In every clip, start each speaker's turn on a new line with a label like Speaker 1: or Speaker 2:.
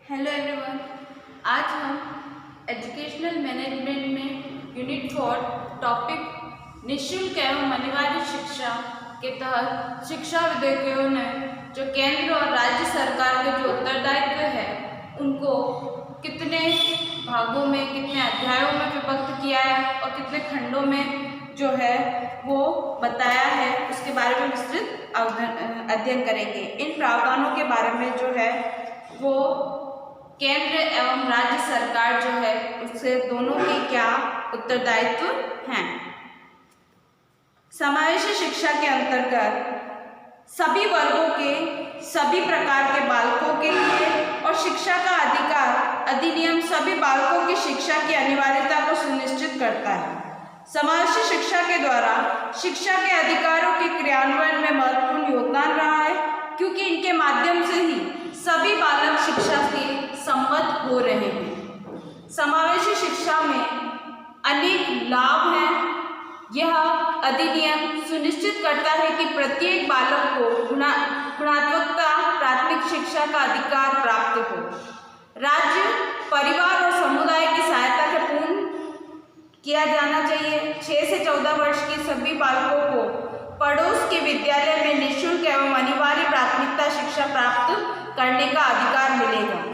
Speaker 1: Hello everyone. आज हम educational management में यूनिट 4 टॉपिक निःशुल्क एवं अनिवार्य शिक्षा के तहत शिक्षा विधेयकों ने जो केंद्र और राज्य सरकार के जो उत्तरदायित्व है उनको कितने भागों में, कितने अध्यायों में विभक्त किया है और कितने खंडों में जो है वो बताया है, उसके बारे में विस्तृत अध्ययन करेंगे। इन प्रावधानों के बारे में जो है वो केंद्र एवं राज्य सरकार जो है उससे दोनों के क्या उत्तरदायित्व हैं। समावेशी शिक्षा के अंतर्गत सभी वर्गों के सभी प्रकार के बालकों के लिए और शिक्षा का अधिकार अधिनियम सभी बालकों की शिक्षा की अनिवार्यता को सुनिश्चित करता है। समावेशी शिक्षा के द्वारा शिक्षा के अधिकारों के क्रियान्वयन में महत्वपूर्ण योगदान रहा है, क्योंकि इनके माध्यम से ही सभी बालक शिक्षा के संबद्ध हो रहे हैं। समावेशी शिक्षा में अनेक लाभ हैं। यह अधिनियम सुनिश्चित करता है कि प्रत्येक बालक को गुणात्मकता प्राथमिक शिक्षा का अधिकार प्राप्त हो। राज्य, परिवार और समुदाय की सहायता से पूर्ण किया जाना चाहिए। 6 से 14 वर्ष के सभी बालकों को पड़ोस के विद्यालय में निःशुल्क एवं अनिवार्य प्राथमिकता शिक्षा प्राप्त करने का अधिकार मिलेगा।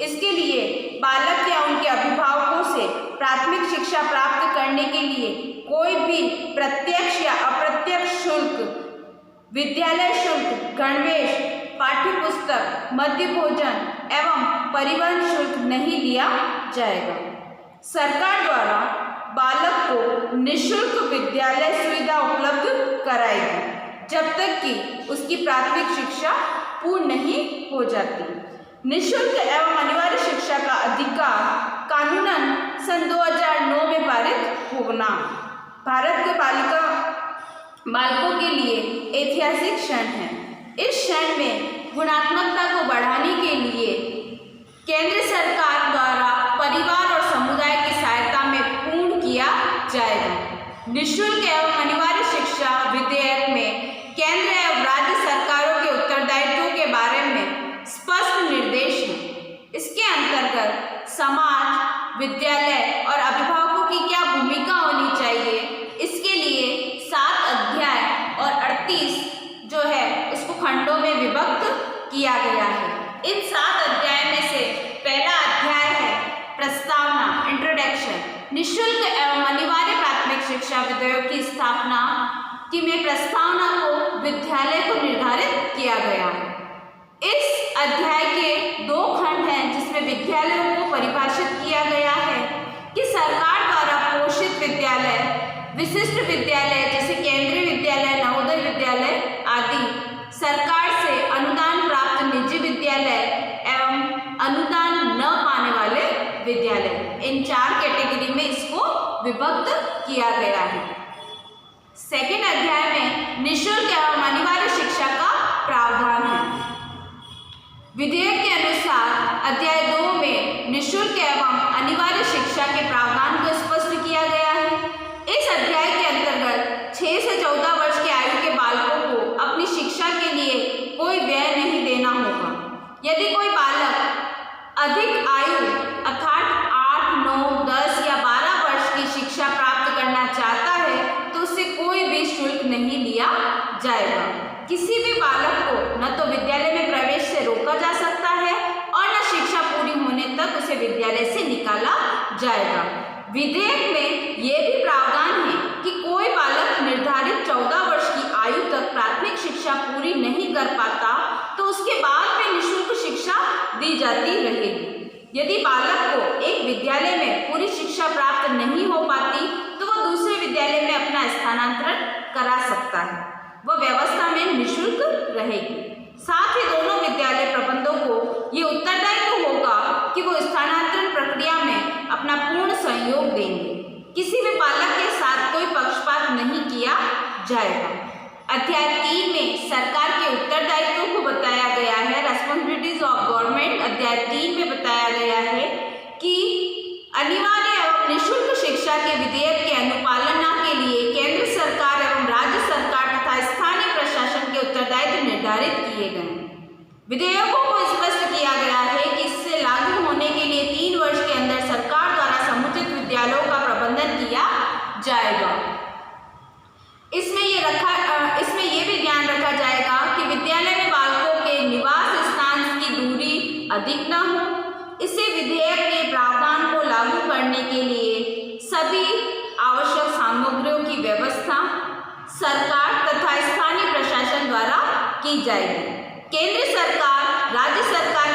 Speaker 1: इसके लिए बालक या उनके अभिभावकों से प्राथमिक शिक्षा प्राप्त करने के लिए कोई भी प्रत्यक्ष या अप्रत्यक्ष शुल्क, विद्यालय शुल्क, गणवेश, पाठ्यपुस्तक, मध्य भोजन एवं परिवहन शुल्क नहीं लिया जाएगा। सरकार द्वारा बालक को निःशुल्क विद्यालय सुविधा उपलब्ध कराएगी जब तक कि उसकी प्राथमिक शिक्षा पूर्ण नहीं हो जाती। निःशुल्क एवं अनिवार्य शिक्षा का अधिकार कानूनन सन 2009 में पारित होना भारत के बालकों के लिए ऐतिहासिक क्षण है। इस क्षण में गुणात्मकता को बढ़ाने के लिए केंद्र सरकार द्वारा परिवार और समुदाय की सहायता में पूर्ण किया जाएगा। निःशुल्क एवं अनिवार्य शिक्षा विधेयक में केंद्र एवं राज्य सरकारों के उत्तरदायित्वों के बारे में स्पष्ट निर्देश हैं। इसके अंतर्गत समाज, विद्यालय और अभिभावकों की क्या भूमिका होनी चाहिए, इसके लिए 7 अध्याय और 38 जो है उसको खंडों में विभक्त किया गया है। इन 7 अध्याय में से पहला अध्याय है प्रस्तावना, इंट्रोडक्शन। निःशुल्क एवं अनिवार्य प्राथमिक शिक्षा विधेयक की स्थापना की में प्रस्तावना को विद्यालय को निर्धारित किया गया है। इस अध्याय के 2 खंड हैं जिसमें विद्यालयों को परिभाषित किया गया है कि सरकार द्वारा पोषित विद्यालय, विशिष्ट विद्यालय जैसे केंद्रीय विद्यालय, नवोदय विद्यालय आदि, सरकार से अनुदान प्राप्त निजी विद्यालय एवं अनुदान न पाने वाले विद्यालय, इन 4 कैटेगरी में इसको विभक्त किया गया है। सेकेंड अध्याय में निःशुल्क एवं अनिवार्य शिक्षा का प्रावधान है। विधेयक के अनुसार अध्याय 2 में निःशुल्क एवं अनिवार्य शिक्षा के प्रावधान को स्पष्ट किया गया है। इस अध्याय के अंतर्गत 6 से 14 वर्ष की आयु के बालकों को अपनी शिक्षा के लिए कोई व्यय नहीं देना होगा। यदि कोई बालक अधिक आयु अर्थात 8, 9, 10 या 12 वर्ष की शिक्षा प्राप्त करना चाहता है तो उससे कोई भी शुल्क नहीं लिया जाएगा। किसी भी बालक को न तो विद्यालय में प्रवेश से रोका जा सकता है और न शिक्षा पूरी होने तक उसे विद्यालय से निकाला जाएगा। विधेयक में यह भी प्रावधान है कि कोई बालक निर्धारित 14 वर्ष की आयु तक प्राथमिक शिक्षा पूरी नहीं कर पाता तो उसके बाद में निःशुल्क शिक्षा दी जाती रहेगी। यदि बालक को एक विद्यालय में पूरी शिक्षा प्राप्त नहीं हो पाती तो वह दूसरे विद्यालय में अपना स्थानांतरण करा सकता है। वह व्यवस्था में निःशुल्क रहेगी। साथ ही दोनों विद्यालय प्रबंधों को ये उत्तरदायित्व होगा कि वो स्थानांतरण प्रक्रिया में अपना पूर्ण सहयोग देंगे। किसी भी बालक के साथ कोई पक्षपात नहीं किया जाएगा। अध्याय 3 में सरकार के उत्तरदायित्वों को बताया गया है। रेस्पॉन्सिबिलिटीज ऑफ गवर्नमेंट अध्याय 3 में बताया गया है कि अनिवार्य एवं निःशुल्क शिक्षा के विधेयक के अनुपालना के लिए केंद्र सरकार एवं राज्य सरकार तथा स्थानीय प्रशासन के उत्तरदायित्व निर्धारित किए गए। विधेयकों को स्पष्ट किया गया है कि इससे लागू अधिक न हो। इसे विधेयक के प्रावधान को लागू करने के लिए सभी आवश्यक सामग्रियों की व्यवस्था सरकार तथा स्थानीय प्रशासन द्वारा की जाएगी। केंद्र सरकार राज्य सरकार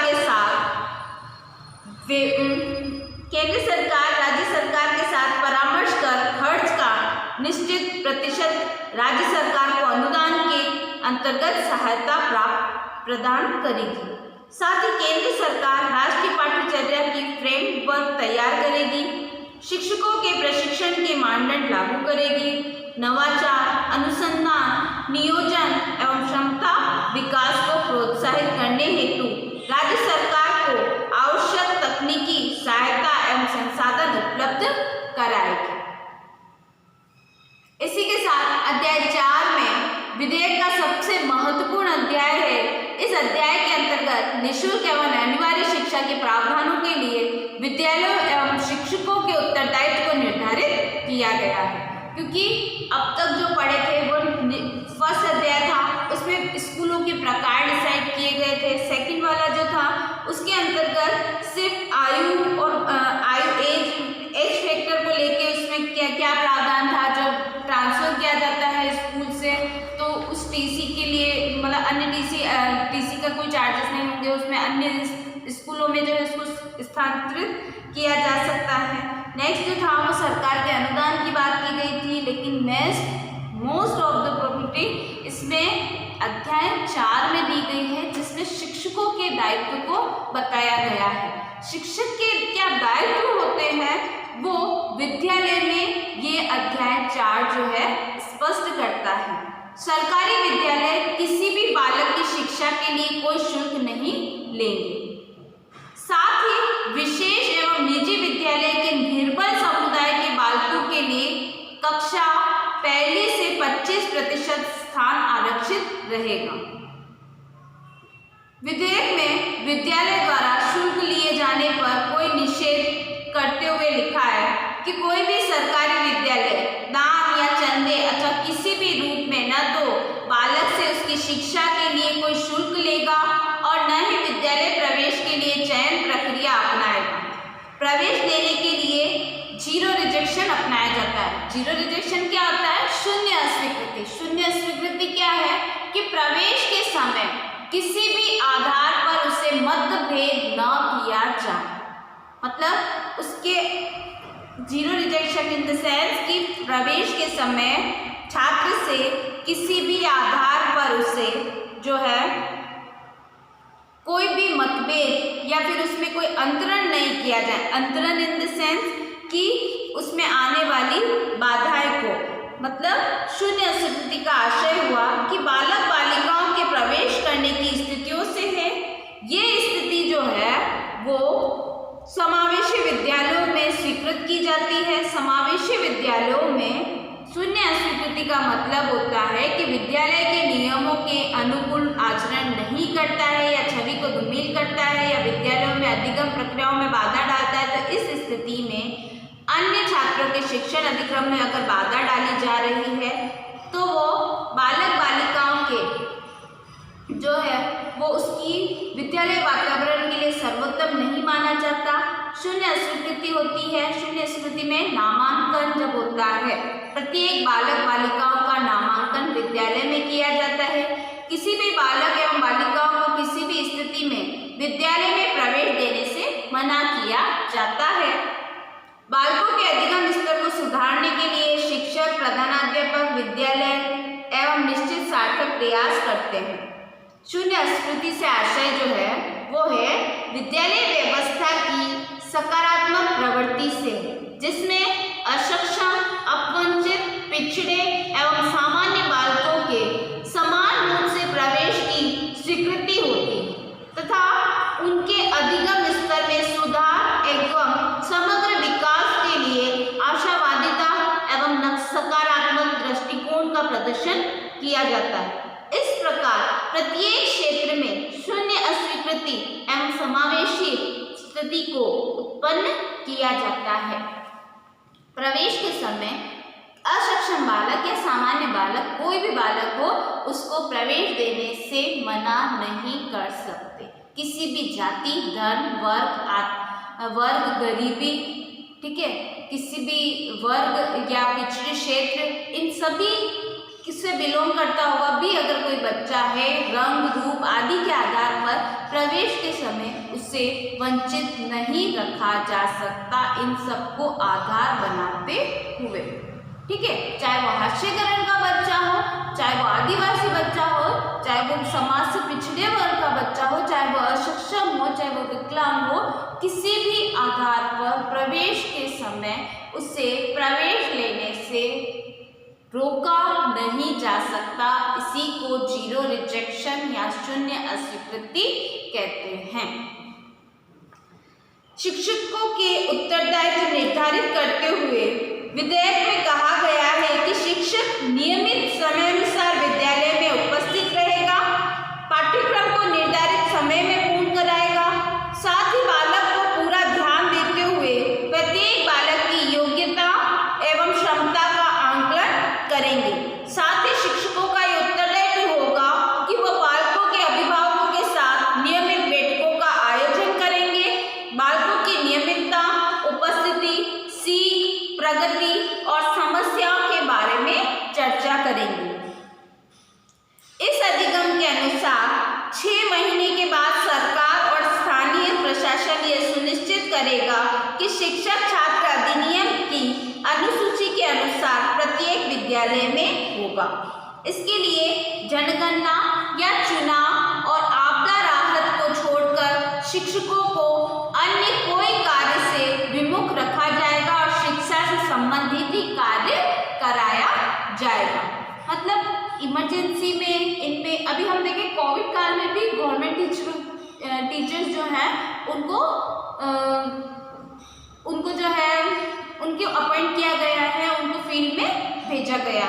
Speaker 1: के साथ परामर्श कर खर्च का निश्चित प्रतिशत राज्य सरकार को अनुदान के अंतर्गत सहायता प्रदान करेगी। साथ ही केंद्र सरकार राष्ट्रीय पाठ्यचर्या की फ्रेमवर्क तैयार करेगी, शिक्षकों के प्रशिक्षण के मानदंड लागू करेगी, नवाचार, अनुसंधान, नियोजन एवं क्षमता विकास को प्रोत्साहित करने हेतु राज्य सरकार को आवश्यक तकनीकी सहायता एवं संसाधन उपलब्ध कराएगी। इसी के साथ अध्याय 4 में विधेयक का सबसे महत्वपूर्ण अध्याय है। इस अध्याय के अंतर्गत निःशुल्क एवं अनिवार्य शिक्षा के प्रावधानों के लिए विद्यालयों एवं शिक्षकों के उत्तरदायित्व को निर्धारित किया गया है। क्योंकि अब तक जो पढ़े थे वो फर्स्ट अध्याय था, उसमें स्कूलों के प्रकार डिसाइड किए गए थे। सेकंड वाला जो था उसके अंतर्गत सिर्फ आयु और एज फैक्टर को लेके उसमें क्या क्या प्रावधान था। जो ट्रांसफर किया जाता है स्कूल से तो उस टीसी के लिए मतलब अन्य टीसी का कोई चार्जेस नहीं होंगे, उसमें अन्य स्कूलों में जो है उसको स्थानांतरित किया जा सकता है। नेक्स्ट जो था वो सरकार के अनुदान की बात की गई थी, लेकिन मोस्ट ऑफ द प्रॉपर्टी इसमें अध्याय 4 में दी गई है, जिसमें शिक्षकों के दायित्व को बताया गया है। शिक्षक के क्या दायित्व होते हैं वो विद्यालय में ये अध्याय 4 जो है स्पष्ट करता है। सरकारी विद्यालय किसी भी बालक की शिक्षा के लिए कोई शुल्क नहीं लेंगे। साथ ही विशेष एवं निजी विद्यालय के निर्बल समुदाय के बालकों के लिए कक्षा पहली से 25% स्थान आरक्षित रहेगा। विधेयक में विद्यालय द्वारा शुल्क लिए जाने पर कोई निषेध करते हुए लिखा है कि कोई भी सरकारी विद्यालय दान या चंदे अथवा किसी भी रूप में न तो बालक से उसकी शिक्षा के लिए कोई शुल्क लेगा और न ही विद्यालय प्रवेश के लिए चयन प्रक्रिया अपनाएगा। प्रवेश लेने के लिए जीरो रिजेक्शन अपनाया जाता है। जीरो रिजेक्शन क्या होता है? शून्य अस्वीकृति। शून्य अस्वीकृति क्या है कि प्रवेश के समय किसी भी आधार पर उसे मतभेद न किया जाए। मतलब उसके zero rejection in the sense कि प्रवेश के समय छात्र से किसी भी आधार पर उसे जो है कोई भी मतभेद या फिर उसमें कोई अंतरण नहीं किया जाए। अंतरण इन द सेंस कि उसमें आने वाली बाधाएं को, मतलब शून्य अस्वीकृति का आशय हुआ कि बालक बालिकाओं के प्रवेश करने की स्थितियों से है। ये स्थिति जो है वो समावेशी विद्यालयों में स्वीकृत की जाती है। समावेशी विद्यालयों में शून्य अस्वीकृति का मतलब होता है कि विद्यालय के नियमों के अनुकूल आचरण नहीं करता है या छवि को धूमिल करता है या विद्यालयों में अधिगम प्रक्रियाओं में बाधा डालता है। तो इस स्थिति में अन्य छात्रों के शिक्षण अधिक्रम में अगर बाधा डाली जा रही है तो वो बालक बालिकाओं के जो है वो उसकी विद्यालय वातावरण के लिए सर्वोत्तम नहीं माना जाता। शून्य अस्वीकृति होती है। शून्य स्वीकृति में नामांकन जब होता है, प्रत्येक बालक बालिकाओं का नामांकन विद्यालय में किया जाता है। किसी भी बालक एवं बालिकाओं को किसी भी स्थिति में विद्यालय में प्रवेश देने से मना किया जाता है। बालकों के अधिगम स्तर को सुधारने के लिए शिक्षक, प्रधानाध्यापक विद्यालय एवं निश्चित सार्थक प्रयास करते हैं। शून्य अस्वीकृति से आशय जो है वो है विद्यालय व्यवस्था की सकारात्मक प्रवृत्ति से, जिसमें अक्षम, अपवंचित, पिछड़े एवं सामान्य बालकों के समान रूप से प्रवेश की स्वीकृति होती है तथा उनके अधिगम स्तर में सुधार एवं समग्र विकास के लिए आशावादिता एवं सकारात्मक दृष्टिकोण का प्रदर्शन किया जाता है। इस प्रकार प्रत्येक क्षेत्र में शून्य अस्वीकृति एवं समावेशी स्थिति को उत्पन्न किया जाता है। प्रवेश के समय अक्षम बालक या सामान्य बालक, कोई भी बालक हो, उसको प्रवेश देने से मना नहीं कर सकते।
Speaker 2: किसी भी जाति, धर्म, वर्ग, गरीबी, ठीक है, किसी भी वर्ग या पिछड़े क्षेत्र, इन सभी किससे बिलोंग करता हुआ भी अगर कोई बच्चा है, रंग, रूप आदि के आधार पर प्रवेश के समय उससे वंचित नहीं रखा जा सकता, इन सबको आधार बनाते हुए, ठीक है। चाहे वो हास्यकरण का बच्चा हो, चाहे वो आदिवासी बच्चा हो, चाहे वो समाज से पिछड़े वर्ग का बच्चा हो, चाहे वो अक्षम हो, चाहे वो विकलांग हो, किसी भी आधार पर प्रवेश के समय उसे प्रवेश लेने से रोका नहीं जा सकता। इसी को जीरो रिजेक्शन या शून्य अस्वीकृति कहते हैं।
Speaker 1: शिक्षकों के उत्तरदायित्व निर्धारित करते हुए विधेयक में कहा गया है कि शिक्षक नियमित समयानुसार विद्यालय में उपस्थित रहेगा, पाठ्यक्रम को निर्धारित समय में पूर्ण कराएगा, साथ ही बालक को पूरा ध्यान देते हुए प्रत्येक बालक की योग्यता एवं क्षमता का आंकलन करेंगे। साथ ही शिक्षकों का ये उत्तरदायित्व होगा कि वह बालकों के अभिभावकों के साथ नियमित बैठकों का आयोजन करेंगे, बालकों की नियमितता, उपस्थिति, सीख, प्रगति और समस्याओं के बारे में चर्चा करेंगे। इस अधिगम के अनुसार 6 महीने के बाद सरकार और स्थानीय प्रशासन यह सुनिश्चित करेगा कि शिक्षक छात्र अधिनियम की अनुसूची के अनुसार प्रत्येक विद्यालय में होगा। इसके लिए जनगणना या चुनाव और आपदा राहत को छोड़कर शिक्षकों को अन्य कोई कार्य से विमुख रखा जाएगा और शिक्षा से संबंधित ही कार्य कराया जाएगा। मतलब इमरजेंसी में, इनमें अभी हम देखें कोविड काल में भी गवर्नमेंट टीचर्स जो हैं उनको जो है उनको अपॉइंट किया गया है, उनको फील्ड में भेजा गया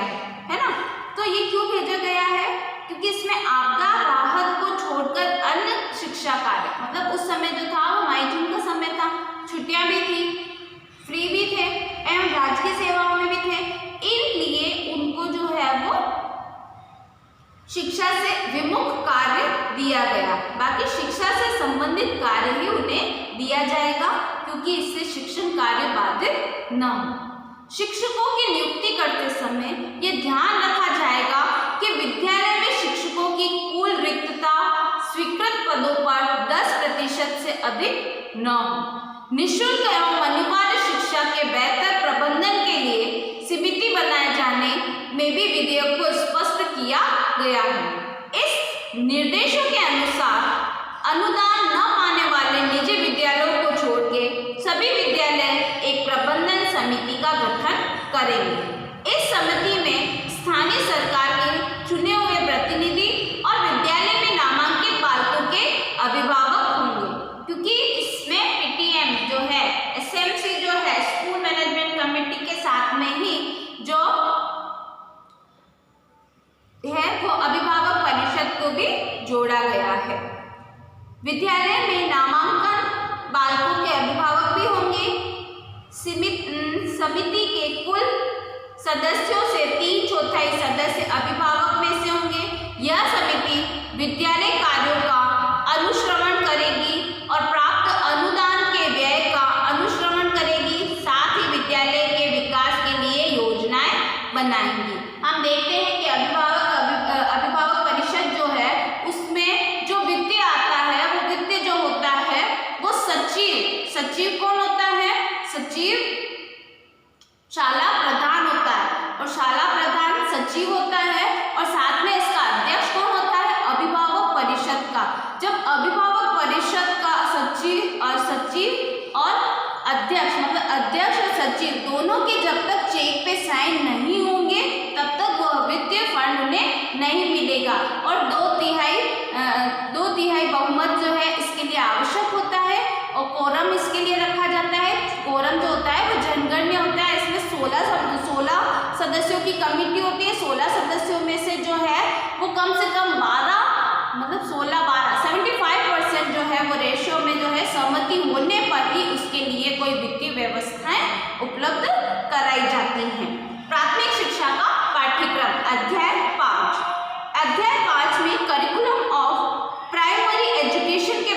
Speaker 1: है ना। तो ये क्यों भेजा गया है? क्योंकि इसमें आपदा राहत को छोड़कर अन्य शिक्षा कार्य, मतलब उस समय जो था वो मई जून का समय था, छुट्टियां भी थी, फ्री भी थे एवं राजकीय सेवाओं में भी थे, इसलिए उनको जो है वो शिक्षा से विमुख कार्य दिया गया। बाकी शिक्षा से संबंधित कार्य ही उन्हें दिया जाएगा क्योंकि इससे शिक्षण कार्य बाधित न हो। शिक्षकों की नियुक्ति करते समय ये ध्यान रखा जाएगा कि विद्यालय में शिक्षकों की कुल रिक्तता स्वीकृत पदों पर 10% से अधिक न हो। निःशुल्क एवं अनिवार्य शिक्षा के बेहतर प्रबंधन के लिए समिति बनाए जाने में भी विधेयक को स्पष्ट किया गया है। इस निर्देशों के अनुसार अनुदान न पाने वाले निजी विद्यालयों को छोड़ के सभी विद्यालय एक प्रबंधन समिति का गठन करेंगे। इस समिति में स्थानीय सरकार के चुने हुए प्रतिनिधि और विद्यालय में नामांकित बालकों के अभिभावक होंगे, क्योंकि इसमें पीटीएम जो है, एसएमसी जो है, स्कूल मैनेजमेंट कमेटी के साथ में ही जो है वो अभिभावक परिषद को भी जोड़ा गया है। विद्यालय में नामांकन बालकों के अभिभावक भी होंगे। समिति के कुल सदस्यों से 3/4 सदस्य अभिभावक में से होंगे। यह समिति विद्यालय कार्यों का अनुश्रवण करेगी और प्राप्त अनुदान के व्यय का अनुश्रवण करेगी, साथ ही विद्यालय के विकास के लिए योजनाएं बनाएंगी। हम देखते हैं कि अभिभावक परिषद जो है उसमें जो वित्त आता है, वो वित्त जो होता है वो सचिव कौन होता है? सचिव शाला प्रधान होता है और शाला प्रधान सचिव होता है और साथ में इसका अध्यक्ष कौन होता है? अभिभावक परिषद का। जब अभिभावक परिषद का सचिव और अध्यक्ष, मतलब अध्यक्ष और सचिव दोनों के जब तक चेक पे साइन नहीं होंगे तब तक वह वित्तीय फंड उन्हें नहीं मिलेगा और 2/3 बहुमत जो है इसके लिए आवश्यक होता है और कोरम इसके लिए रखा जाता है। कोरम जो होता है वो जनगणना होता है। इसमें 16 सदस्यों की कमेटी होती है। 16 सदस्यों में से जो है वो कम से कम 12, मतलब 75% जो है वो रेशियो में जो है सहमति होने पर ही उसके लिए कोई वित्तीय व्यवस्थाएं उपलब्ध कराई जाती हैं। प्राथमिक शिक्षा का पाठ्यक्रम अध्याय 5 में करिकुलम ऑफ प्राइमरी एजुकेशन के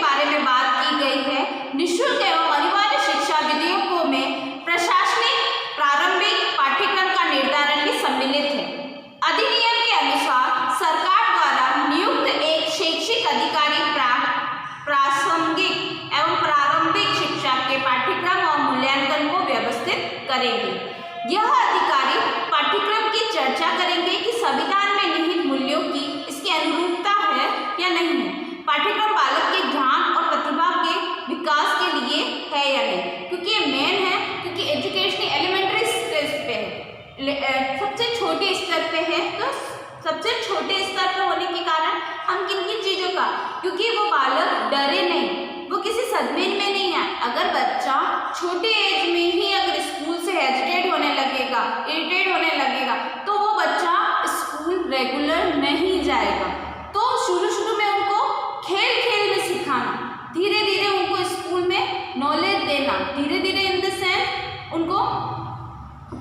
Speaker 2: करेंगे। यह अधिकारी पाठ्यक्रम की चर्चा करेंगे कि संविधान में निहित मूल्यों की इसकी अनुरूपता है या नहीं है, पाठ्यक्रम बालक के ज्ञान और प्रतिभा के विकास के लिए है या नहीं, क्योंकि ये मेन है, क्योंकि एजुकेशन एलिमेंट्री स्टेज पे है, सबसे छोटे स्तर पे है। तो सबसे छोटे स्तर पर होने के कारण हम किन किन चीज़ों का, क्योंकि वो बालक डरे नहीं, वो किसी सदमे में नहीं है। अगर बच्चा छोटे एज में ही अगर स्कूल से हेजिटेट होने लगेगा, इरिटेट होने लगेगा, तो वो बच्चा स्कूल रेगुलर नहीं जाएगा। तो शुरू में उनको खेल खेल में सिखाना, धीरे धीरे उनको स्कूल में नॉलेज देना, धीरे धीरे इन द सेंस उनको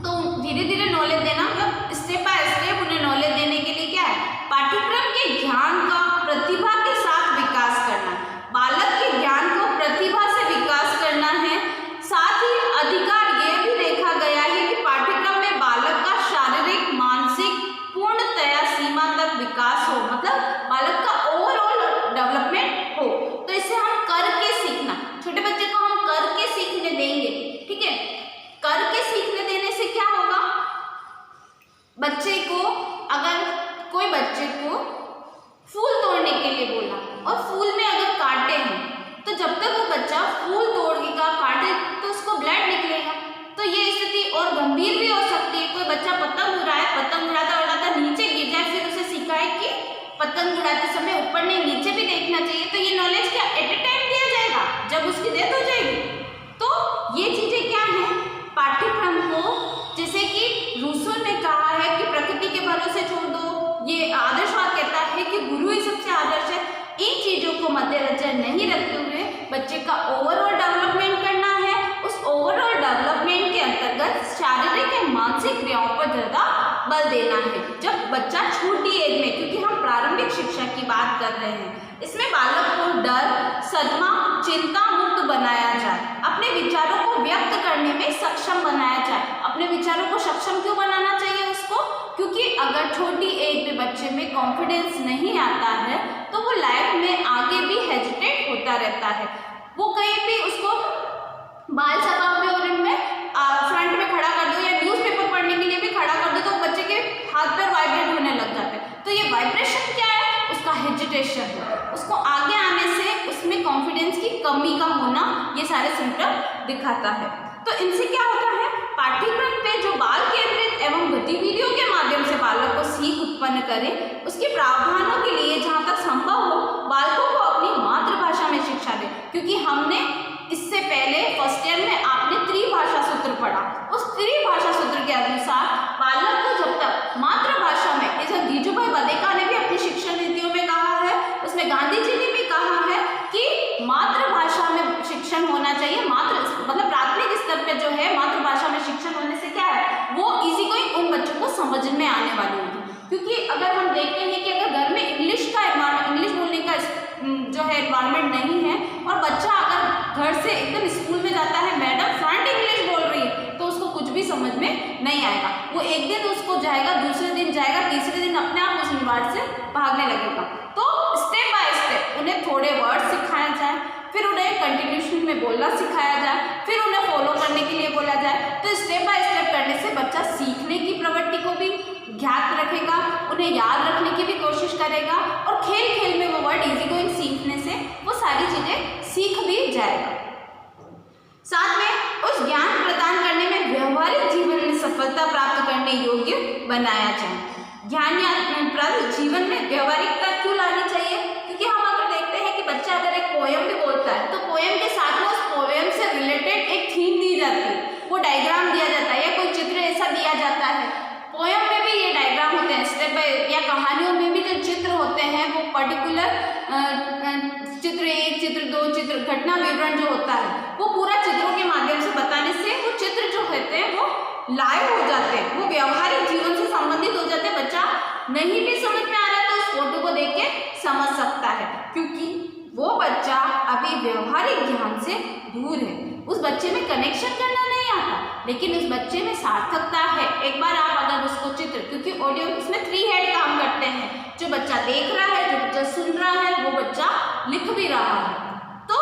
Speaker 2: तो धीरे धीरे नॉलेज देना, मतलब स्टेप बाय स्टेप उन्हें नॉलेज देने के लिए क्या है, पाठ्यक्रम के ज्ञान का प्रतिभा के साथ विकास करना, बालक के ज्ञान को प्रतिभा से विकास करना है। साथ ही अधिकार ये भी देखा गया है कि पाठ्यक्रम में बालक का शारीरिक मानसिक पूर्णतया सीमा तक विकास हो, मतलब बालक का ओवरऑल डेवलपमेंट हो। तो इसे हम करके सीखना, छोटे बच्चे को हम करके सीखने देंगे, ठीक है। करके सीखने देने से क्या होगा, बच्चे को, अगर कोई बच्चे को फूल तोड़ने के लिए बोला और फूल में अगर कांटे हैं, तो जब तक वो बच्चा फूल तोड़ेगा, कांटे, तो उसको ब्लड निकलेगा। तो ये स्थिति और गंभीर भी हो सकती है। कोई बच्चा पतंग उड़ा है, पतंग उड़ाता उड़ाता नीचे गिर जाए, फिर उसे सिखाए कि पतंग उड़ाते समय ऊपर नहीं नीचे भी देखना चाहिए, तो ये नॉलेज क्या एट ए टाइम दिया जाएगा जब उसकी डेथ हो जाएगी। तो ये चीजें क्या है, पाठ्यक्रम को, जैसे कि रूसो ने कहा है कि प्रकृति के भरोसे छोड़ दो, ये आदर्शवाद कहता है कि गुरु ही सबसे आदर्श है। इन चीजों को मद्देनजर नहीं रखते हुए बच्चे का ओवरऑल डेवलपमेंट करना है। उस ओवरऑल डेवलपमेंट के अंतर्गत शारीरिक और मानसिक क्रियाओं पर ज्यादा बल देना है जब बच्चा छोटी एज में, क्योंकि हम प्रारंभिक शिक्षा की बात कर रहे हैं। इसमें बालक को डर, सदमा, चिंता मुक्त बनाया जाए, अपने विचारों को व्यक्त करने में सक्षम बनाया जाए। अपने विचारों को सक्षम क्यों बनाना चाहिए उसको, क्योंकि अगर छोटी एज में बच्चे में कॉन्फिडेंस नहीं आता है तो वो लाइफ में आगे भी हेजिटेट होता रहता है। वो कहीं भी उसको बाल सभा में और इनमें फ्रंट में खड़ा कर दो या न्यूज़पेपर पढ़ने के लिए भी खड़ा कर दो, तो बच्चे के हाथ पैर वाइब्रेट होने लग जाते हैं। तो ये वाइब्रेशन क्या है, उसका हेजिटेशन है, उसको आगे आने से उसमें कॉन्फिडेंस की कमी का होना, ये सारे सिम्टम दिखाता है। तो इनसे क्या होता है, पाठ्यक्रम पे जो बाल केंद्रित एवं गतिविधियों के माध्यम से बालक को सीख उत्पन्न करे, उसके प्रावधानों के लिए जहाँ तक संभव हो बालकों को अपनी मातृभाषा में शिक्षा दे। क्योंकि हमने इससे पहले फर्स्ट ईयर में आपने त्रिभाषा सूत्र पढ़ा, उस त्रिभाषा सूत्र के अनुसार बालक को जब तक मातृभाषा में, जैसे गीजूभाई बदेका ने भी अपनी शिक्षा नीतियों में कहा है, उसमें गांधी जी ने भी कहा है कि मातृभाषा में शिक्षण होना चाहिए। मतलब प्राथमिक स्तर पे जो है मातृभाषा में शिक्षण होने से क्या है, वो इजी गोइंग उन बच्चों को समझ में आने वाली होगी। क्योंकि अगर हम देखते हैं कि अगर घर में इंग्लिश बोलने का जो है एनवायरनमेंट नहीं है और बच्चा अगर घर से एकदम स्कूल में जाता है, मैडम फ्रंट इंग्लिश बोल रही है, तो उसको कुछ भी समझ में नहीं आएगा। वो एक दिन उसको जाएगा, दूसरे दिन जाएगा, तीसरे दिन अपने आप उस इन्वायरमेंट से भागने लगेगा। तो स्टेप बाय स्टेप उन्हें थोड़े वर्ड सिखाया जाए, फिर उन्हें कंटिन्यूशन में बोलना सिखाया जाए, फिर उन्हें फॉलो करने के लिए बोला जाए। तो स्टेप बाय स्टेप करने से बच्चा सीखने की प्रवृत्ति को भी ज्ञात रखेगा, उन्हें याद रखने की भी कोशिश करेगा और खेल खेल में वो वर्ड इजी गोइंग सीखने से वो सारी चीज़ें सीख भी जाएगा। साथ में उस ज्ञान प्रदान करने में व्यवहारिक जीवन में सफलता प्राप्त करने योग्य बनाया जाए। ज्ञान या जीवन में व्यवहारिकता क्यों लानी चाहिए, क्योंकि हम अगर देखते हैं कि बच्चा अगर एक पोयम भी बोलता है तो पोयम के साथ में उस पोयम से रिलेटेड एक थीम दी जाती है, वो डायग्राम दिया जाता है या कोई चित्र ऐसा दिया जाता है। पोयम में भी ये डायग्राम होते हैं स्टेप बाय, या कहानियों में भी जो चित्र होते हैं वो पर्टिकुलर चित्र 1, चित्र 2, चित्र घटना विवरण जो होता है वो पूरा चित्रों के माध्यम से बताने से वो चित्र जो होते हैं वो लाइव हो जाते हैं, वो व्यवहारिक जीवन से संबंधित हो जाते हैं। बच्चा नहीं भी समझ में आ रहा तो उस फोटो को देख के समझ सकता है, क्योंकि वो बच्चा अभी व्यवहारिक ज्ञान से दूर है, उस बच्चे में कनेक्शन करना नहीं आता, लेकिन उस बच्चे में सार्थकता है। एक बार आप अगर उसको चित्र, क्योंकि ऑडियो इसमें 3 हेड काम करते हैं, जो बच्चा देख रहा है, जो बच्चा सुन रहा है, वो बच्चा लिख भी रहा है, तो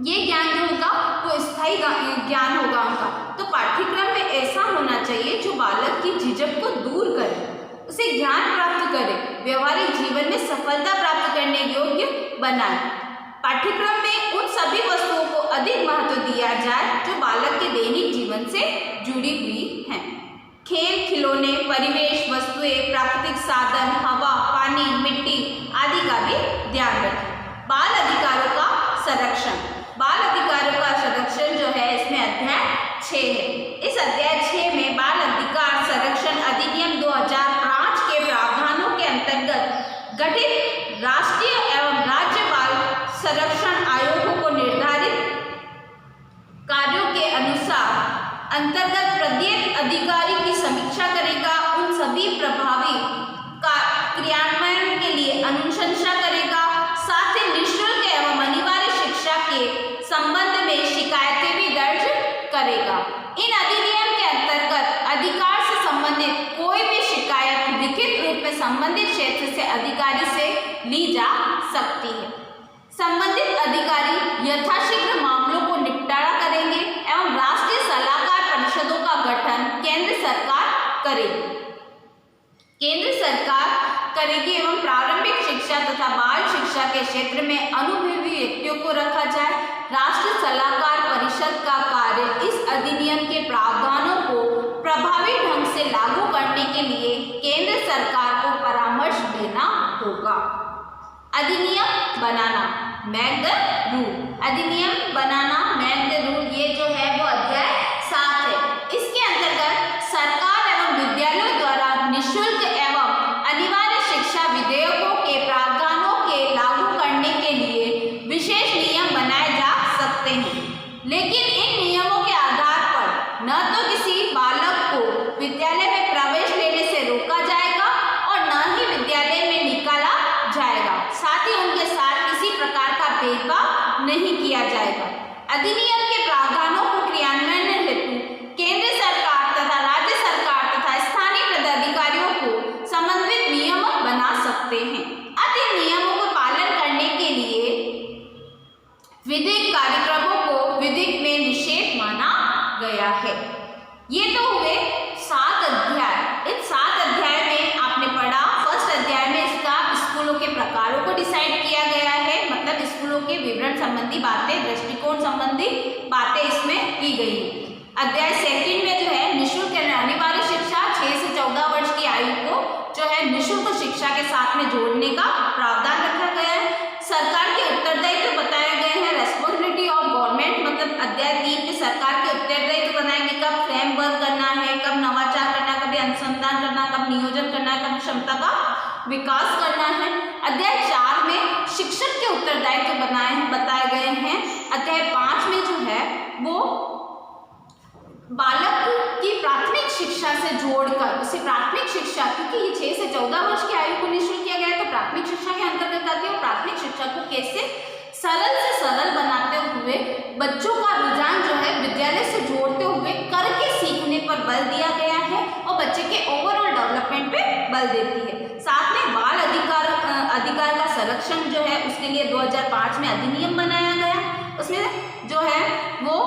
Speaker 2: ये ज्ञान जो होगा वो स्थायी ज्ञान होगा उनका। तो पाठ्यक्रम में ऐसा होना चाहिए जो बालक की झिझक को दूर करे, उसे ज्ञान प्राप्त करे, व्यवहारिक जीवन में सफलता प्राप्त करने योग्य बनाए। पाठ्यक्रम में उन सभी वस्तुओं को अधिक महत्व दिया जाए जो बालक के दैनिक जीवन से जुड़ी हुई हैं। खेल खिलौने, परिवेश वस्तुएं, प्राकृतिक साधन, हवा, पानी, मिट्टी आदि का भी ध्यान रखें। बाल अधिकारों का संरक्षण, बाल अधिकारों का संरक्षण जो है इसमें अध्याय 6 है। इस अध्याय 6 में बाल अधिकार संरक्षण अधिनियम 2005 के प्रावधानों के अंतर्गत गठित राष्ट्रीय एवं राज्य बाल संरक्षण आयोगों को निर्धारित कार्यों के अनुसार अंतर्गत प्रत्येक अधिकारी की समीक्षा करेगा, उन सभी प्रभावी क्रियान्वयन के लिए अनुशंसा करेगा, साथ ही निःशुल्क एवं अनिवार्य शिक्षा के संबंध में शिकायतें भी दर्ज करेगा। इन अधिनियम के अंतर्गत अधिकार से संबंधित कोई भी शिकायत लिखित रूप में संबंधित क्षेत्र से अधिकारी से ली जा सकती है। संबंधित अधिकारी यथाशीघ्र मामलों को निपटारा करेंगे एवं राष्ट्रीय सलाहकार परिषदों का गठन केंद्र सरकार करेगी। केंद्र सरकार करेगी एवं प्रारंभिक शिक्षा तथा बाल शिक्षा के क्षेत्र में अनुभवी व्यक्तियों को रखा जाए। राष्ट्रीय सलाहकार परिषद का कार्य इस अधिनियम के प्रावधानों को प्रभावी ढंग से लागू करने के लिए केंद्र सरकार को परामर्श देना होगा। अधिनियम बनाना, मेक द रूल, अधिनियम बनाना, मेक द रूल, ये जो है वो अध्याय 7 है। इसके अंतर्गत सरकार एवं विद्यालयों द्वारा निःशुल्क एवं अनिवार्य शिक्षा विधेयकों के प्रावधानों के लागू करने के लिए विशेष नियम बनाए जा सकते हैं, लेकिन इन नियमों के आधार पर न तो किसी बालक को विद्यालय में प्रवेश लेने से रोका जाएगा और न ही विद्यालय में निकाला जाएगा, साथ ही उनके साथ किसी प्रकार का भेदभाव नहीं किया जाएगा। अधिनियम के प्रावधानों को क्रियान्वयन हेतु केंद्र सरकार तथा राज्य सरकार तथा स्थानीय पदाधिकारियों को समन्वित नियम बना सकते हैं। अतः नियमों को पालन करने के लिए विधिक कार्यक्रमों को विधिक में निषेध माना गया है। ये तो हुए 7 अध्याय। इन 7 अध्याय में आपने पढ़ा, फर्स्ट अध्याय में इसका स्कूलों के प्रकारों को डिसाइड किया गया है, मतलब स्कूलों के विवरण संबंधी बातें, दृष्टिकोण संबंधी बातें इसमें की गई है। अध्याय 2 में जो है निःशुल्क अनिवार्य शिक्षा 6 से 14 वर्ष की आयु को जो है निःशुल्क शिक्षा के साथ में जोड़ने का प्रावधान रखा गया है। सरकार के उत्तरदायित्व बताए गए हैं, रेस्पॉन्सिबिलिटी ऑफ गवर्नमेंट, मतलब अध्याय 3 में सरकार के उत्तरदायित्व बनाए कि कब फ्रेमवर्क करना है, कब नवाचार करना है, कभी अनुसंधान करना, कब नियोजन करना है, कब क्षमता का विकास करना है। अध्याय 4 में शिक्षक के उत्तरदायित्व बताए गए हैं। अध्याय 5 में जो है वो बालक की प्राथमिक शिक्षा से जोड़कर उसे प्राथमिक शिक्षा, क्योंकि ये 6 से 14 वर्ष की आयु को निःशुल्क किया गया है, तो प्राथमिक शिक्षा के अंतर्गत आती है। प्राथमिक शिक्षा को कैसे सरल से सरल बनाते हुए बच्चों का रुझान जो है विद्यालय से जोड़ते हुए करके सीखने पर बल दिया गया है और बच्चे के ओवरऑल डेवलपमेंट पे बल देती है। साथ में बाल अधिकार का संरक्षण जो है उसके लिए 2005 में अधिनियम बनाया गया। उसमें जो है वो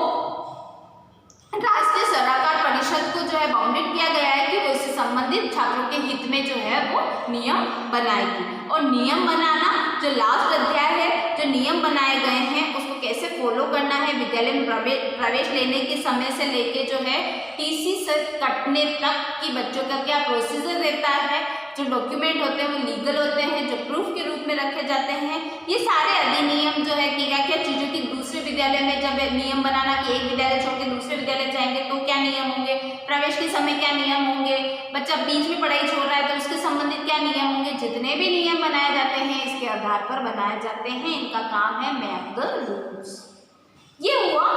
Speaker 2: राष्ट्रीय सलाहकार परिषद को जो है बाउंडेड किया गया है कि वो इससे संबंधित छात्रों के हित में जो है वो नियम बनाएगी। और नियम बनाना जो लास्ट अध्याय है, जो नियम बनाए गए हैं उसको कैसे फॉलो करना है, विद्यालय में प्रवेश लेने के समय से लेके जो है टीसी से कटने तक कि बच्चों का क्या प्रोसीजर रहता है, जो डॉक्यूमेंट होते हैं वो लीगल होते हैं, जो प्रूफ के रूप में रखे जाते हैं, ये सारे अधिनियम जो है कि क्या क्या चीज़ों की दूसरे विद्यालय में जब नियम बनाना कि एक विद्यालय छोड़ के दूसरे विद्यालय जाएंगे तो क्या नियम होंगे, प्रवेश के समय क्या नियम होंगे, बच्चा बीच में पढ़ाई छोड़ रहा है तो उसके संबंधित क्या नियम होंगे, जितने भी नियम बनाए जाते हैं इसके आधार पर बनाए जाते हैं। इनका काम है मेक द रूल्स। ये हुआ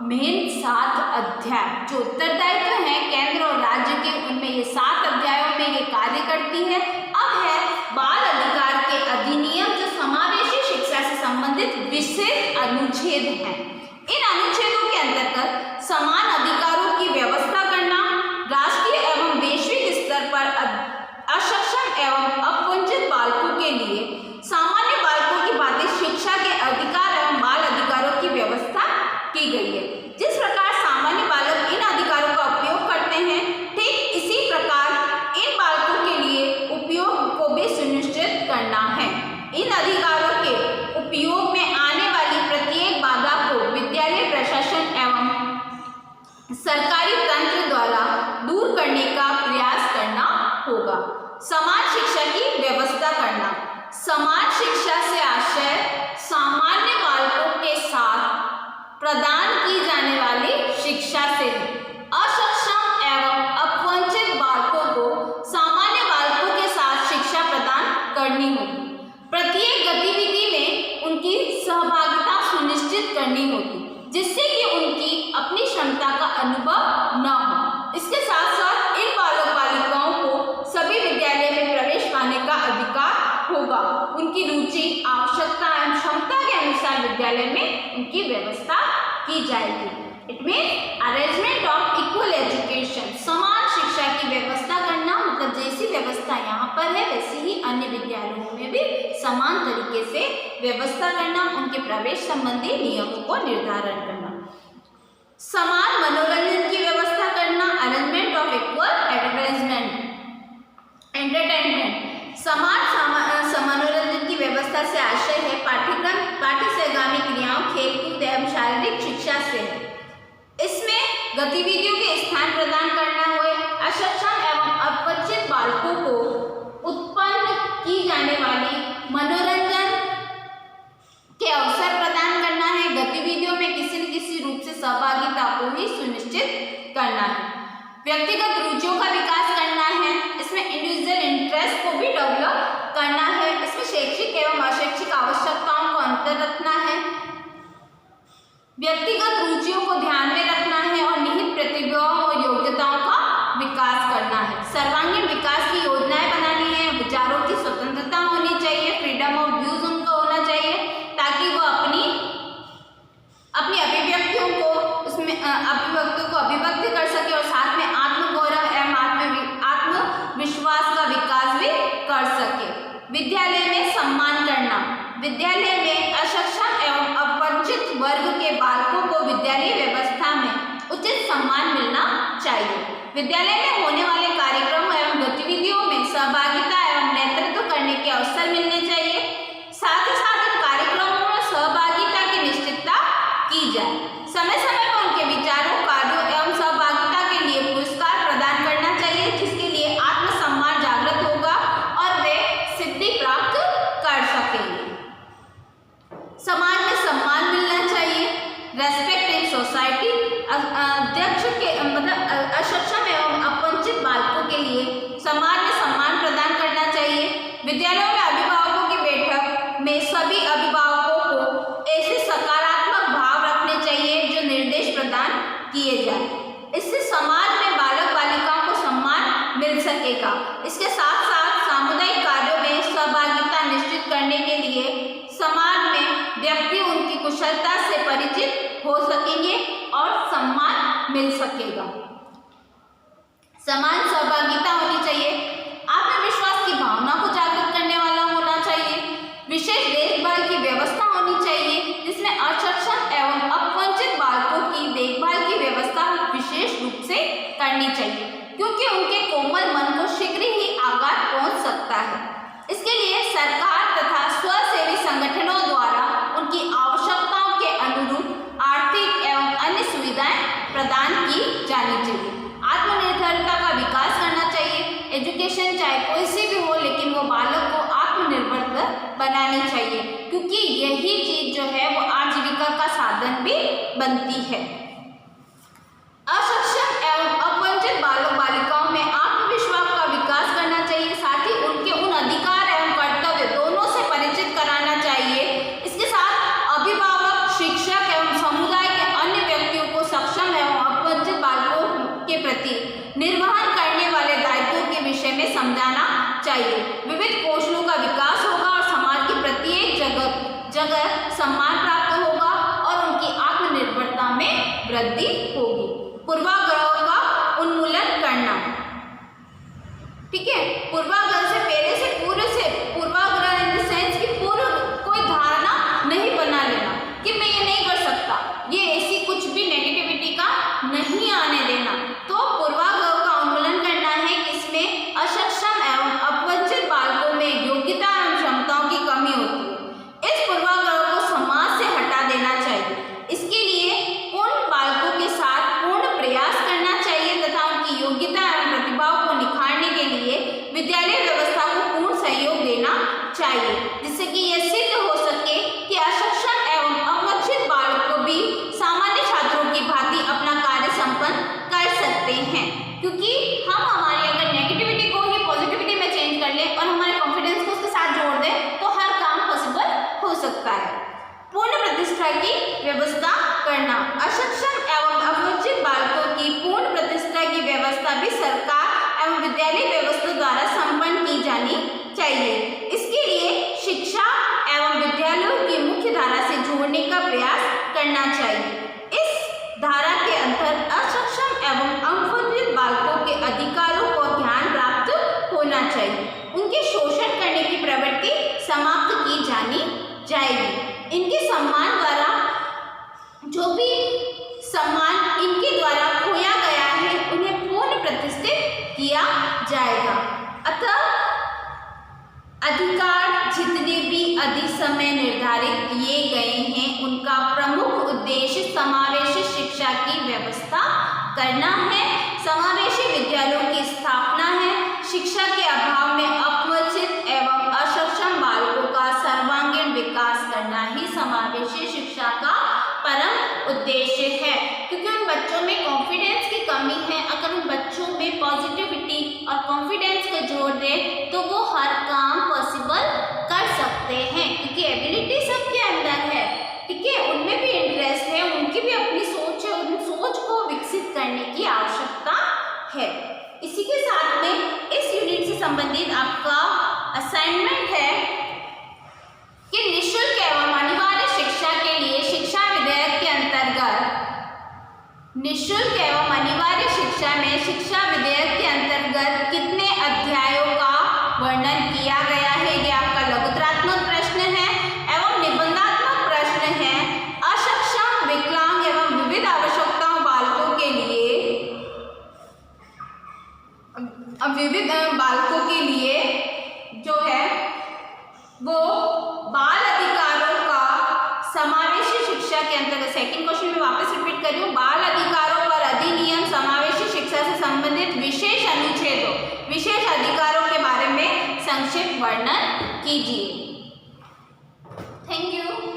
Speaker 2: मेन 7 अध्याय जो उत्तरदायित्व है केंद्र और राज्य के, उनमें ये 7 अध्यायों में ये कार्य करती है। अब है बाल अधिकार के अधिनियम जो समावेशी शिक्षा से संबंधित विशेष अनुच्छेद हैं। इन अनुच्छेदों के अंतर्गत समान अधिकारों की व्यवस्था करना, राष्ट्रीय एवं वैश्विक स्तर पर असक्षम एवं अपवंचित बालकों के लिए सामान्य बालकों की भांति शिक्षा के अधिकार एवं बाल अधिकारों की व्यवस्था की गई है। जिस प्रकार सामान्य बालक इन सरकारी तंत्र द्वारा दूर करने का प्रयास करना होगा। समान शिक्षा की व्यवस्था करना। समान शिक्षा से आशय सामान्य बालकों के साथ प्रदान की जाने वाली शिक्षा से है। असक्षम एवं अपवंचित बालकों को सामान्य बालकों के साथ शिक्षा प्रदान करनी होगी। प्रत्येक गतिविधि में उनकी सहभागिता सुनिश्चित करनी होगी, जिससे कि उनकी अपनी क्षमता का अनुभव न हो। इसके साथ साथ इन बालक बालिकाओं को सभी विद्यालय में प्रवेश पाने का अधिकार होगा। उनकी रुचि, आवश्यकता एवं क्षमता के अनुसार विद्यालय में उनकी व्यवस्था की जाएगी। It means arrangement of equal education. समान शिक्षा की व्यवस्था करना मतलब जैसी व्यवस्था यहाँ पर है वैसी ही अन्य विद्यालयों में भी समान तरीके से व्यवस्था करना, उनके प्रवेश संबंधी नियमों को निर्धारण करना। समान मनोरंजन की व्यवस्था करना। Arrangement of equal entertainment. समान मनोरंजन की व्यवस्था से आशय है पाठ्यक्रम, पाठ्य से आगामी क्रियाओं, खेलकूद एवं शारीरिक शिक्षा से है। इसमें गतिविधियों के स्थान प्रदान करना हुए असक्षम एवं अपवंचित बालकों को उत्पन्न की जाने वाली मनोरंजन के अवसर प्रदान करना है। गतिविधियों में किसी न किसी रूप से सहभागिता को ही सुनिश्चित करना है। व्यक्तिगत रुचियों का विकास करना है। इसमें इंडिविजुअल इंटरेस्ट को भी डेवलप करना है। इसमें शैक्षिक एवं अशैक्षिक आवश्यकताओं को अंतर रखना है। व्यक्तिगत रुचियों को ध्यान में रखना है और निहित प्रतिभाओं और योग्यताओं का विकास करना है। सर्वांगीण विकास की योजनाएं बनानी है। विचारों की स्वतंत्रता होनी चाहिए, फ्रीडम ऑफ व्यूज उनका होना चाहिए, ताकि वो अपनी अभिव्यक्तियों को अभिव्यक्त कर सके और साथ में आत्मगौरव एवं आत्मविश्वास का विकास भी कर सके। विद्यालय में सम्मान करना। विद्यालय में असक्षम एवं अपवंचित वर्ग के बालकों को विद्यालय व्यवस्था में उचित सम्मान मिलना चाहिए। विद्यालय में होने वाले कार्यक्रमों एवं गतिविधियों में सहभागिता एवं नेतृत्व करने के अवसर मिलने चाहिए। साथ ही साथ इन कार्यक्रमों में सहभागिता की निश्चितता की जाए। समय समय पर उनके विचारों, कार्यों एवं सहभागिता के लिए पुरस्कार प्रदान करना चाहिए, जिसके लिए आत्मसम्मान जागृत होगा और वे सिद्धि प्राप्त कर सकेंगे। समाज में सम्मान मिलना चाहिए। Respect in society. अध्यक्ष के मतलब असक्षम एवं अपवंचित बालकों के लिए समाज में सम्मान प्रदान करना चाहिए। विद्यालयों में अभिभावकों की बैठक में सभी अभिभावकों को ऐसे सकारात्मक भाव रखने चाहिए जो निर्देश प्रदान किए जाए। इससे समाज में बालक बालिकाओं को सम्मान मिल सकेगा। इसके साथ साथ सामुदायिक कार्यों में सहभागिता निश्चित करने के लिए समाज में व्यक्ति उनकी कुशलता से परिचित हो सकेंगे और सम्मान मिल सकेगा। समान सहभागिता होनी चाहिए। आत्मविश्वास की भावना को जागृत करने वाला होना चाहिए। विशेष देखभाल की व्यवस्था होनी चाहिए, जिसमें असक्षम एवं अपवंचित बालकों की देखभाल की व्यवस्था विशेष रूप से करनी चाहिए, क्योंकि उनके कोमल मन को शीघ्र ही आघात पहुंच सकता है। इसके लिए सरकार तथा स्वसेवी संगठनों द्वारा उनकी आवश्यकताओं के अनुरूप आर्थिक एवं अन्य सुविधाएं प्रदान की जानी चाहिए। आत्मनिर्भरता का विकास करना चाहिए। एजुकेशन चाहे कोई सी भी हो, लेकिन वो बालक को आत्मनिर्भर बनानी चाहिए, क्योंकि यही चीज जो है वो आजीविका का साधन भी बनती है। असक्षम एवं अपवंचित बालक बालिकाओं में आत्मविश्वास का विकास करना चाहिए। साथ ही उनके उन अधिकार एवं कर्तव्य दोनों से परिचित कराना चाहिए। इसके साथ अभिभावक, शिक्षक एवं समुदाय के अन्य व्यक्तियों को सक्षम एवं अपवंचित बालकों के प्रति निर्वहन करने वाले दायित्वों के विषय में समझाना चाहिए। विविध कौशलों का विकास होगा और समाज की प्रत्येक जगह सम्मान प्राप्त होगा और उनकी आत्मनिर्भरता में वृद्धि होगी। पूर्वाग्रहों का उन्मूलन करना। ठीक है, पूर्वाग्रह से पहले से पूर्वाग्रह इन द सेंस कि पूर्व कोई धारणा नहीं बना लेना कि मैं ये नहीं कर सकता, ये ऐसी कुछ भी नेगेटिविटी का नहीं आने देना। तो पूर्वाग्रहों का उन्मूलन करना है कि इसमें असक्षम एवं अपवंचित बालकों में योग्यता एवं क्षमताओं की कमी होती है। इस पूर्वाग्रह को समाज से हटा देना चाहिए। इसके लिए उन बालकों के साथ पूर्ण प्रयास शिक्षा की व्यवस्था करना। अक्षम एवं अवंचित बालकों की पूर्ण प्रतिष्ठा की व्यवस्था भी सरकार एवं विद्यालय व्यवस्था द्वारा संपन्न की जानी चाहिए। इसके लिए शिक्षा एवं विद्यालयों की मुख्य धारा से जोड़ने का प्रयास करना चाहिए। इस धारा के अंतर्गत अक्षम एवं अवंचित बालकों के अधिकारों को ध्यान प्राप्त होना चाहिए। उनके शोषण करने की प्रवृत्ति समाप्त की जानी जाएगी। इनके सम्मान द्वारा जो भी सम्मान इनके द्वारा खोया गया है उन्हें पूर्ण प्रतिष्ठित किया जाएगा। अतः अधिकार जितने भी अधिक समय निर्धारित किए गए हैं उनका प्रमुख उद्देश्य समावेशी शिक्षा की व्यवस्था करना है, समावेशी विद्यालयों की स्थापना है, शिक्षा के अभाव में अपवंचित एवं अक्षम बालकों का सर्वांगीण विकास करना ही समावेशी शिक्षा का परम उद्देश्य है। क्योंकि उन बच्चों में कॉन्फिडेंस की कमी है, अगर उन बच्चों में पॉजिटिविटी और कॉन्फिडेंस को जोड़ दें तो वो हर काम पॉसिबल कर सकते हैं, क्योंकि एबिलिटी सबके अंदर है, ठीक है, उनमें भी इंटरेस्ट है, उनकी भी अपनी सोच है, उन सोच को विकसित करने की आवश्यकता है। इसी के साथ में इस यूनिट से संबंधित आपका असाइनमेंट है कि निःशुल्क एवं अनिवार्य शिक्षा के लिए शिक्षा विधेयक के अंतर्गत निःशुल्क एवं अनिवार्य शिक्षा में शिक्षा विधेयक के अंतर्गत कितने अध्यायों का वर्णन किया गया है। ये आपका लघुत्रात्मक प्रश्न है एवं निबंधात्मक प्रश्न है। अक्षम, विकलांग एवं विविध आवश्यकताओं बालकों के लिए जो है वो बाल अधिकारों का समावेशी शिक्षा के अंतर्गत, सेकंड क्वेश्चन में वापस रिपीट कर रही हूँ, बाल अधिकारों पर अधिनियम समावेशी शिक्षा से संबंधित विशेष अनुच्छेदों, विशेष अधिकारों के बारे में संक्षिप्त वर्णन कीजिए। Thank you.